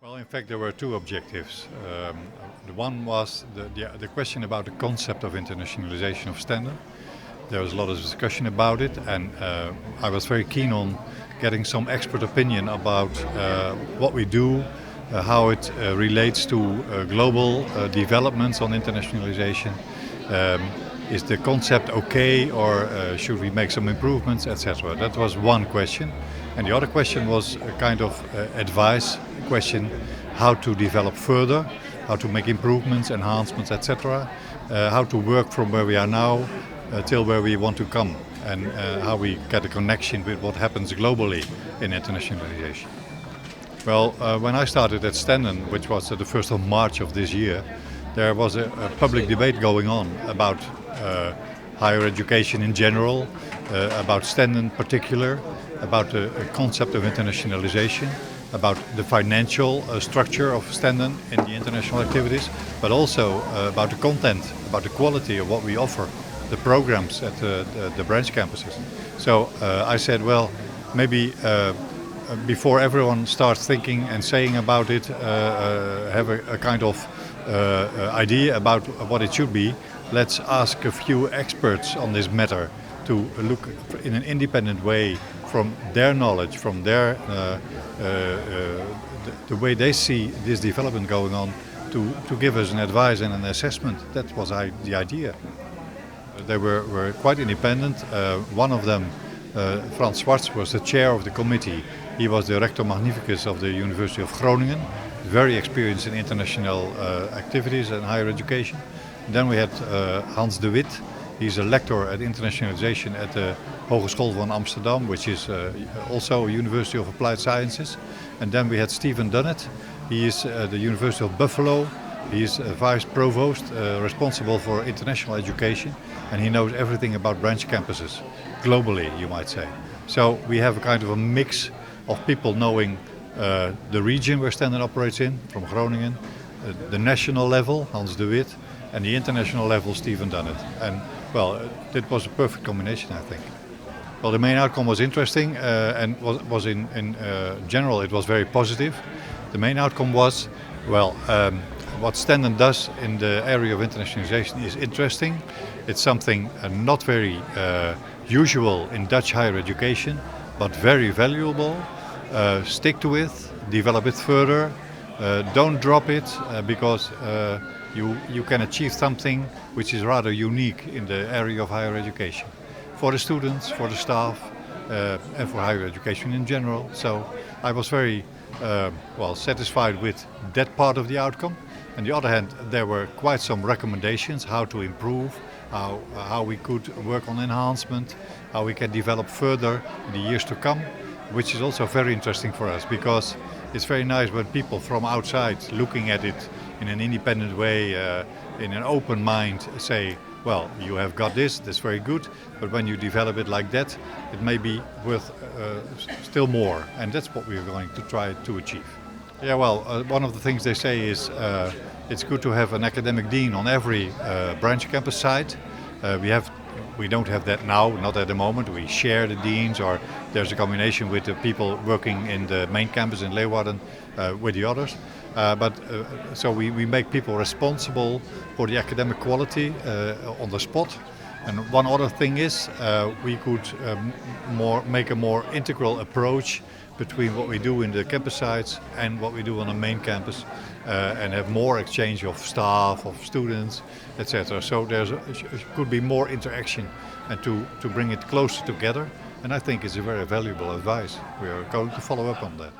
Well, in fact, there were two objectives. The one was the question about the concept of internationalization of Stenden. There was a lot of discussion about it, and I was very keen on getting some expert opinion about what we do, how it relates to global developments on internationalization. Is the concept okay, or should we make some improvements, etc.? That was one question. And the other question was a kind of advice question, how to develop further, how to make improvements, enhancements, etc. How to work from where we are now till where we want to come, and how we get a connection with what happens globally in internationalization. Well, when I started at Stenden, which was the 1st of March of this year, there was a public debate going on about higher education in general, about Stenden in particular, about the concept of internationalization, about the financial structure of Stenden in the international activities, but also about the content, about the quality of what we offer, the programs at the branch campuses. So I said, well, maybe before everyone starts thinking and saying about it, have a kind of idea about what it should be, let's ask a few experts on this matter to look in an independent way from their knowledge, from their the way they see this development going on, to give us an advice and an assessment. That was the idea. They were quite independent. One of them, Frans Schwartz, was the chair of the committee. He was the rector magnificus of the University of Groningen, very experienced in international activities and higher education. Then we had Hans de Wit. He's a lecturer at internationalization at the Hogeschool van Amsterdam, which is also a University of Applied Sciences. And then we had Stephen Dunnett. He is at the University of Buffalo. He is vice provost, responsible for international education, and he knows everything about branch campuses, globally, you might say. So we have a kind of a mix of people knowing the region where Stenden operates in, from Groningen, the national level, Hans de Wit, and the international level, Stephen Dunnett. And well, it was a perfect combination, I think. Well, the main outcome was interesting, and was in general it was very positive. The main outcome was, well, what Stenden does in the area of internationalization is interesting. It's something not very usual in Dutch higher education, but very valuable. Stick to it, develop it further, don't drop it, because you can achieve something which is rather unique in the area of higher education. For the students, for the staff, and for higher education in general. So I was very satisfied with that part of the outcome. On the other hand, there were quite some recommendations how to improve, how we could work on enhancement, how we can develop further in the years to come, which is also very interesting for us, because it's very nice when people from outside looking at it in an independent way, in an open mind, say, well, you have got this, that's very good, but when you develop it like that, it may be worth still more, and that's what we're going to try to achieve. Yeah, well, one of the things they say is it's good to have an academic dean on every branch campus site. We don't have that now, not at the moment. We share the deans, or there's a combination with the people working in the main campus in Leeuwarden with the others. So we make people responsible for the academic quality on the spot. And one other thing is we could make a more integral approach between what we do in the campus sites and what we do on the main campus, and have more exchange of staff, of students, etc. So there could be more interaction, and to bring it closer together. And I think it's a very valuable advice. We are going to follow up on that.